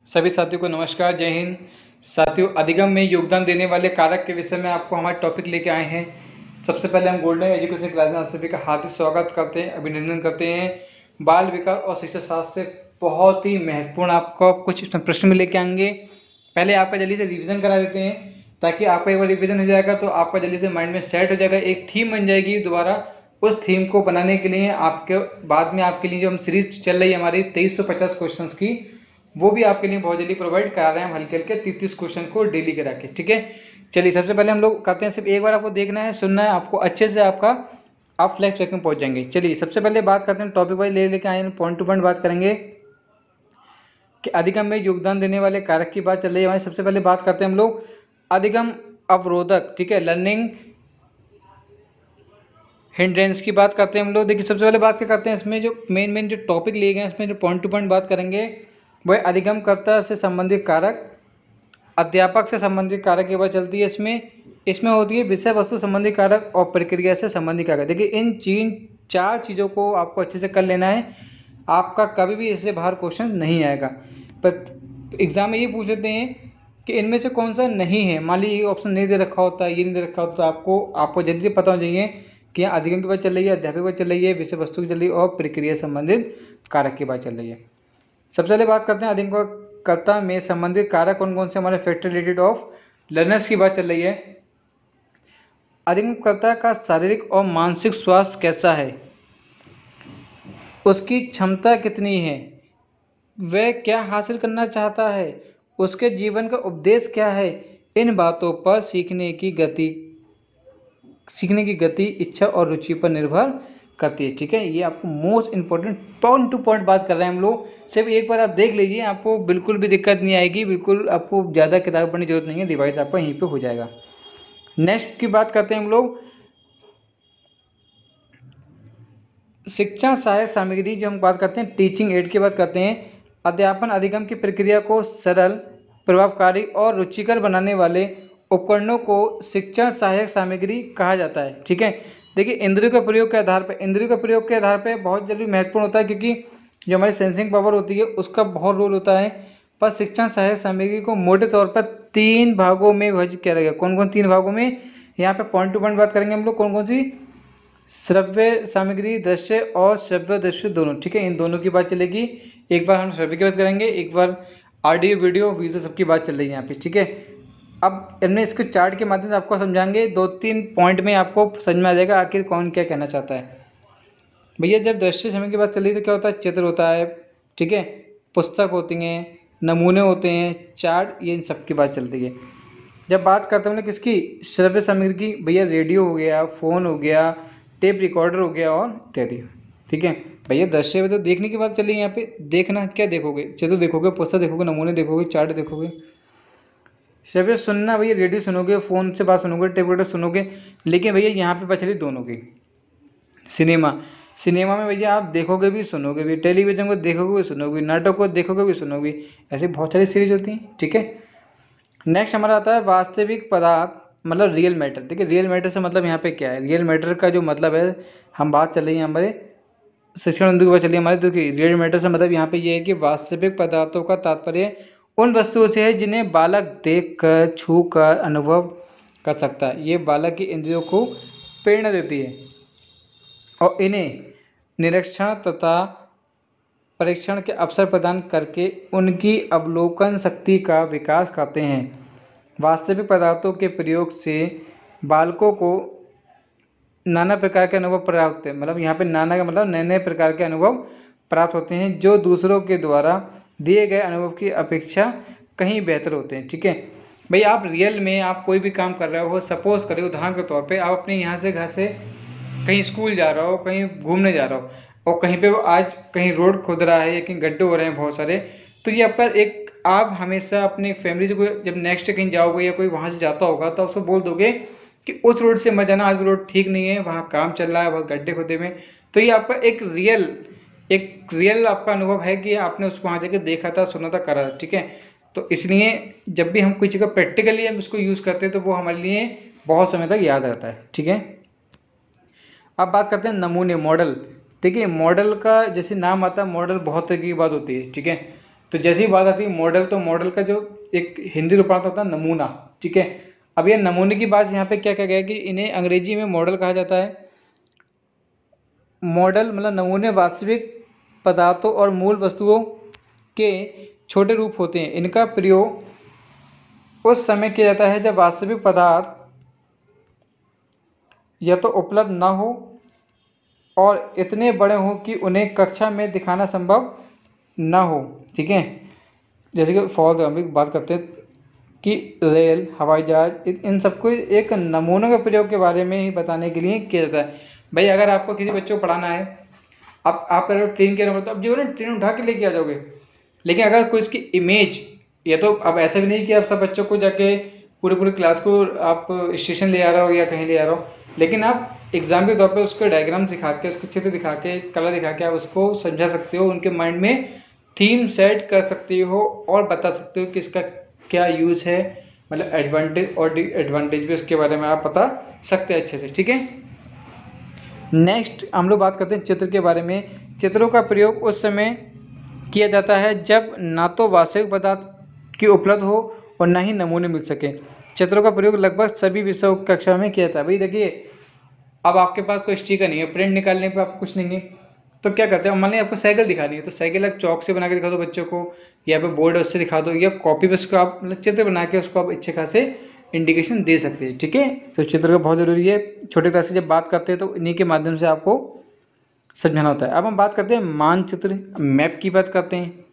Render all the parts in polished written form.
सभी साथियों को नमस्कार, जय हिंद। साथियों, अधिगम में योगदान देने वाले कारक के विषय में आपको हमारे टॉपिक लेके आए हैं। सबसे पहले हम गोल्डन एजुकेशन क्लास में आप सभी का हार्दिक स्वागत करते हैं, अभिनंदन करते हैं। बाल विकास और शिक्षा शास्त्र से बहुत ही महत्वपूर्ण आपको कुछ प्रश्न में लेके आएंगे। पहले आपका जल्दी से रिविजन करा देते हैं, ताकि आपका एक बार रिविजन हो जाएगा तो आपका जल्दी से माइंड में सेट हो जाएगा, एक थीम बन जाएगी। दोबारा उस थीम को बनाने के लिए आपके बाद में आपके लिए जो हम सीरीज चल रही है हमारी 2350 क्वेश्चंस की, वो भी आपके लिए बहुत जल्दी प्रोवाइड करा रहे हैं हम हल्के हल्के 33 क्वेश्चन को डेली करा के। ठीक है, चलिए सबसे पहले हम लोग करते हैं, सिर्फ एक बार आपको देखना है, सुनना है, आपको अच्छे से आप फ्लैश बैक में पहुंच जाएंगे। चलिए सबसे पहले बात करते हैं, टॉपिक वाइज लेके आए, पॉइंट टू पॉइंट बात करेंगे कि अधिगम में योगदान देने वाले कारक की बात चल रही है हमारी। सबसे पहले बात करते हैं हम लोग अधिगम अवरोधक, ठीक है, लर्निंग हिंड्रेंस की बात करते हैं हम लोग। देखिए सबसे पहले बात क्या करते हैं, इसमें जो मेन जो टॉपिक लिए गए हैं, इसमें जो पॉइंट टू पॉइंट बात करेंगे वह अधिगमकर्ता से संबंधित कारक, अध्यापक से संबंधित कारक की बात चलती है। इसमें होती है विषय वस्तु संबंधी कारक और प्रक्रिया से संबंधित कारक। देखिए इन चार चीज़ों को आपको अच्छे से कर लेना है, आपका कभी भी इससे बाहर क्वेश्चन नहीं आएगा। पर एग्जाम में ये पूछ लेते हैं कि इनमें से कौन सा नहीं है। मान लीजिए ये ऑप्शन नहीं दे रखा होता, ये नहीं दे रखा होता, तो आपको जल्दी पता हो चाहिए कि यहाँ अधिगम की बात चल रही है, अध्यापक की बात चल रही है, विषय वस्तु की चल रही है और प्रक्रिया संबंधित कारक की बात चल रही है। सबसे पहले बात करते हैं अधिगमकर्ता में संबंधित कारक कौन कौन से हमारे फैक्टर रिलेटेड ऑफ लर्नर्स की बात चल रही है। अधिगमकर्ता का शारीरिक और मानसिक स्वास्थ्य कैसा है, उसकी क्षमता कितनी है, वह क्या हासिल करना चाहता है, उसके जीवन का उद्देश्य क्या है, इन बातों पर सीखने की गति, इच्छा और रुचि पर निर्भर करती है। ठीक है, ये आपको most important point two point बात कर रहे हैं हम लोग। सिर्फ एक बार आप देख लीजिए, आपको बिल्कुल भी दिक्कत नहीं आएगी, बिल्कुल आपको ज़्यादा किताब पढ़ने की जरूरत नहीं है, रिवाइज आपका यहीं पे हो जाएगा। नेक्स्ट की बात करते हैं हम लोग शिक्षा सहायक सामग्री, जो हम बात करते हैं टीचिंग एड की बात करते हैं। अध्यापन अधिगम की प्रक्रिया को सरल, प्रभावकारी और रुचिकर बनाने वाले उपकरणों को शिक्षा सहायक सामग्री कहा जाता है। ठीक है, देखिए इंद्रियों के प्रयोग के आधार पर बहुत जरूरी महत्वपूर्ण होता है, क्योंकि जो हमारी सेंसिंग पावर होती है उसका बहुत रोल होता है। पर शिक्षा सहायक सामग्री को मोटे तौर पर 3 भागों में विभाजित किया गया। कौन कौन 3 भागों में, यहाँ पे पॉइंट टू पॉइंट बात करेंगे हम लोग। कौन कौन सी, श्रव्य सामग्री, दृश्य और श्रव्य दृश्य दोनों। ठीक है, इन दोनों की बात चलेगी। एक बार हम श्रव्य की बात करेंगे, एक बार ऑडियो वीडियो विजुअल सबकी बात चल रही है यहाँ पे। ठीक है, अब हमने इसको चार्ट के माध्यम से आपको समझाएंगे, 2-3 पॉइंट में आपको समझ में आ जाएगा आखिर कौन क्या कहना चाहता है। भैया जब दृश्य समय की बात चल रही है तो क्या होता है, चित्र होता है, ठीक है, पुस्तक होती हैं, नमूने होते हैं, चार्ट, ये इन सब की बात चलती है। जब बात करते हैं किसकी, श्रव्य सामग्री की, भैया रेडियो हो गया, फ़ोन हो गया, टेप रिकॉर्डर हो गया और इत्यादि। ठीक है भैया, दृश्य में तो देखने की बात चल रही है, यहाँ पे देखना क्या देखोगे, चित्र देखोगे, पुस्तक देखोगे, नमूने देखोगे, चार्ट देखोगे। श्रव्य सुनना, भैया रेडियो सुनोगे, फ़ोन से बात सुनोगे, टेप रिकॉर्डर सुनोगे। लेकिन भैया यहाँ पे बच रही दोनों की, सिनेमा में भैया आप देखोगे भी सुनोगे भी, टेलीविज़न को देखोगे भी सुनोगे भी, नाटक को देखोगे भी सुनोगे भी, ऐसी बहुत सारी सीरीज होती हैं। ठीक है, नेक्स्ट हमारा आता है वास्तविक पदार्थ, मतलब रियल मैटर। देखिए रियल मैटर से मतलब यहाँ पे क्या है, रियल मैटर का जो मतलब है, हम बात चल रही है हमारे शिक्षण बिंदु की बात चलिए हमारे। देखिए रियल मैटर से मतलब यहाँ पे ये है कि वास्तविक पदार्थों का तात्पर्य उन वस्तुओं से है जिन्हें बालक देख कर, छू कर अनुभव कर सकता है। ये बालक की इंद्रियों को प्रेरणा देती है और इन्हें निरीक्षण तथा परीक्षण के अवसर प्रदान करके उनकी अवलोकन शक्ति का विकास करते हैं। वास्तविक पदार्थों के प्रयोग से बालकों को नाना प्रकार के अनुभव प्राप्त होते हैं। मतलब यहाँ पे नाना का मतलब नए नए प्रकार के अनुभव प्राप्त होते हैं, जो दूसरों के द्वारा दिए गए अनुभव की अपेक्षा कहीं बेहतर होते हैं। ठीक है भाई, आप रियल में आप कोई भी काम कर रहे हो, सपोज करें उदाहरण के तौर पे आप अपने यहाँ से घर से कहीं स्कूल जा रहा हो, कहीं घूमने जा रहा हो, और कहीं पे आज कहीं रोड खुद रहा है या कहीं गड्ढे हो रहे हैं बहुत सारे, तो ये पर एक आप हमेशा अपनी फैमिली से कोई जब नेक्स्ट कहीं जाओगे या कोई वहाँ से जाता होगा तो उसको बोल दोगे कि उस रोड से मत जाना, आज रोड ठीक नहीं है, वहाँ काम चल रहा है, बहुत गड्ढे खुदे में। तो ये आपका एक रियल आपका अनुभव है कि आपने उसको वहाँ जाकर देखा था, सुना था, करा था। ठीक है, तो इसलिए जब भी हम कोई चीज़ प्रैक्टिकली हम उसको यूज़ करते हैं तो वो हमारे लिए बहुत समय तक याद रहता है। ठीक है, अब बात करते हैं नमूने, मॉडल। देखिए मॉडल का जैसे नाम आता है, मॉडल बहुत तरह की बात होती है। ठीक है, तो जैसे ही बात आती है मॉडल, तो मॉडल का जो एक हिंदी रूपांतर होता है नमूना, ठीक है। अब ये नमूने की बात यहाँ पे क्या कहा गया है कि इन्हें अंग्रेजी में मॉडल कहा जाता है। मॉडल मतलब नमूने वास्तविक पदार्थों और मूल वस्तुओं के छोटे रूप होते हैं। इनका प्रयोग उस समय किया जाता है जब वास्तविक पदार्थ या तो उपलब्ध ना हो और इतने बड़े हों कि उन्हें कक्षा में दिखाना संभव ना हो, ठीक है। जैसे कि फॉर हम भी बात करते हैं कि रेल, हवाई जहाज, इन सबको एक नमूनों के प्रयोग के बारे में ही बताने के लिए किया जाता है। भाई अगर आपको किसी बच्चों को पढ़ाना है, आप अगर ट्रेन के नंबर, तो अब जो है ना ट्रेन उठा के लेके आ जाओगे, लेकिन अगर कोई इसकी इमेज, या तो अब ऐसा भी नहीं कि आप सब बच्चों को जाके पूरे क्लास को आप स्टेशन ले आ रहे हो या कहीं ले आ रहे हो, लेकिन आप एग्जाम के तौर पर उसको डायग्राम दिखा के, उसको चित्र दिखा के, कलर दिखा के आप उसको समझा सकते हो, उनके माइंड में थीम सेट कर सकते हो और बता सकते हो कि इसका क्या यूज़ है, मतलब एडवांटेज और डिसएडवांटेज भी उसके बारे में आप बता सकते हैं अच्छे से, ठीक है। नेक्स्ट हम लोग बात करते हैं चित्र के बारे में। चित्रों का प्रयोग उस समय किया जाता है जब ना तो वास्तविक पदार्थ की उपलब्ध हो और ना ही नमूने मिल सके। चित्रों का प्रयोग लगभग सभी विषयों कक्षा में किया जाता है। भाई देखिए, अब आपके पास कोई स्टिकर नहीं है, प्रिंट निकालने पे आपको कुछ नहीं है, तो क्या करते हैं, मान लीजिए आपको साइकिल दिखानी है, तो साइकिल आप चौक से बना के दिखा दो बच्चों को, या पे बोर्ड उससे दिखा दो, या कॉपी पे उसको आप मतलब चित्र बना के उसको आप अच्छे खासे इंडिकेशन दे सकते हैं, ठीक है। तो चित्र का बहुत ज़रूरी है। छोटे क्लास से जब बात करते हैं तो इन्हीं के माध्यम से आपको समझाना होता है। अब हम बात करते हैं मानचित्र, मैप की बात करते हैं।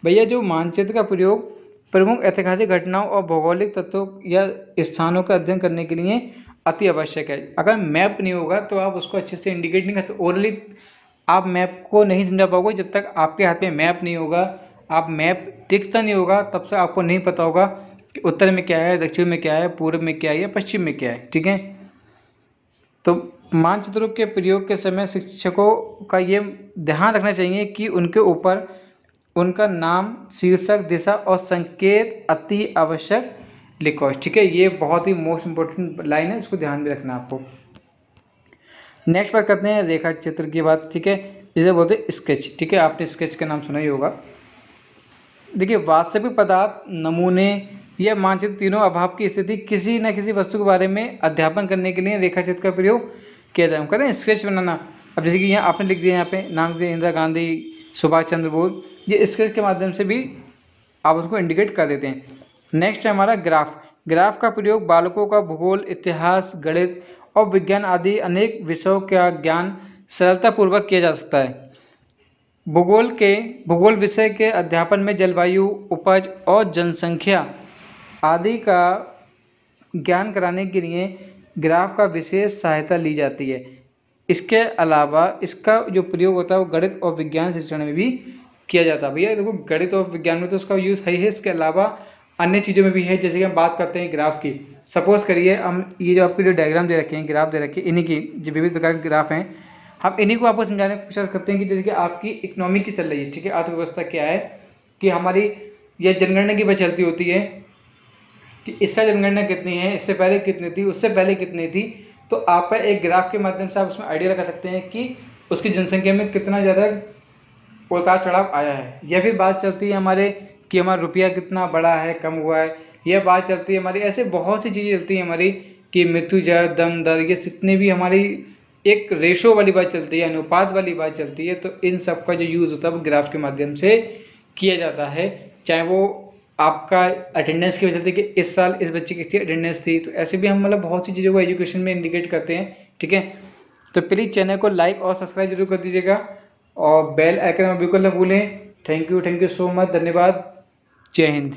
भैया जो मानचित्र का प्रयोग प्रमुख ऐतिहासिक घटनाओं और भौगोलिक तत्वों या स्थानों का अध्ययन करने के लिए अति आवश्यक है। अगर मैप नहीं होगा तो आप उसको अच्छे से इंडिकेट नहीं कर सकते। ओरली आप मैप को नहीं समझा पाओगे जब तक आपके हाथ में मैप नहीं होगा। आप मैप दिखता नहीं होगा तब से आपको नहीं पता होगा कि उत्तर में क्या है, दक्षिण में क्या है, पूर्व में क्या है या पश्चिम में क्या है, ठीक है। तो मानचित्रों के प्रयोग के समय शिक्षकों का ये ध्यान रखना चाहिए कि उनके ऊपर उनका नाम, शीर्षक, दिशा और संकेत अति आवश्यक लिखो, ठीक है। ये बहुत ही मोस्ट इंपॉर्टेंट लाइन है, इसको ध्यान में रखना आपको। नेक्स्ट बात करते हैं रेखा चित्र की बात, ठीक है, जिसे बोलते हैं स्केच, ठीक है। आपने स्केच का नाम सुना ही होगा। देखिए, वास्तविक पदार्थ, नमूने या मानचित्र तीनों अभाव की स्थिति किसी न किसी वस्तु के बारे में अध्यापन करने के लिए रेखा चित्र का प्रयोग किया जाए। हम कहते हैं स्केच बनाना। अब जैसे कि यहाँ आपने लिख दिया, यहाँ पे नाम दिया इंदिरा गांधी, सुभाष चंद्र बोस, ये स्केच के माध्यम से भी आप उसको इंडिकेट कर देते हैं। नेक्स्ट है हमारा ग्राफ। ग्राफ का प्रयोग बालकों का भूगोल, इतिहास, गणित और विज्ञान आदि अनेक विषयों का ज्ञान सरलतापूर्वक किया जा सकता है। भूगोल विषय के अध्यापन में जलवायु, उपज और जनसंख्या आदि का ज्ञान कराने के लिए ग्राफ का विशेष सहायता ली जाती है। इसके अलावा इसका जो प्रयोग होता है वो गणित और विज्ञान शिक्षण में भी किया जाता है। भैया देखो, गणित और विज्ञान में तो उसका यूज़ है ही, इसके अलावा अन्य चीज़ों में भी है। जैसे कि हम बात करते हैं ग्राफ की, सपोज करिए हम ये जो आपके जो डायग्राम दे रखे हैं, ग्राफ दे रखे हैं, इन्हीं की जो विविध प्रकार के ग्राफ हैं, हम इन्हीं को आपको समझाने की कोशिश करते हैं कि जैसे कि आपकी इकोनॉमी की चल रही है, ठीक है, अर्थव्यवस्था क्या है, कि हमारी यह जनगणना की बात चलती होती है कि इससे जनगणना कितनी है, इससे पहले कितनी थी, उससे पहले कितनी थी। तो आप एक ग्राफ के माध्यम से आप उसमें आइडिया लगा सकते हैं कि उसकी जनसंख्या में कितना ज़्यादा उतार चढ़ाव आया है। या फिर बात चलती है हमारे कि हमारा रुपया कितना बढ़ा है, कम हुआ है। यह बात चलती है हमारी, ऐसे बहुत सी चीज़ें चलती हैं हमारी कि मृत्यु दर, दम दर, ये जितने भी हमारी एक रेशो वाली बात चलती है, अनुपात वाली बात चलती है। तो इन सब का जो यूज़ होता है वो ग्राफ के माध्यम से किया जाता है। चाहे वो आपका अटेंडेंस की वजह से कि इस साल इस बच्चे की कितनी अटेंडेंस थी, तो ऐसे भी हम मतलब बहुत सी चीज़ों को एजुकेशन में इंडिकेट करते हैं, ठीक है। तो प्लीज़ चैनल को लाइक और सब्सक्राइब जरूर कर दीजिएगा और बेल आइकन में बिल्कुल ना भूलें। थैंक यू सो मच, धन्यवाद, जय हिंद।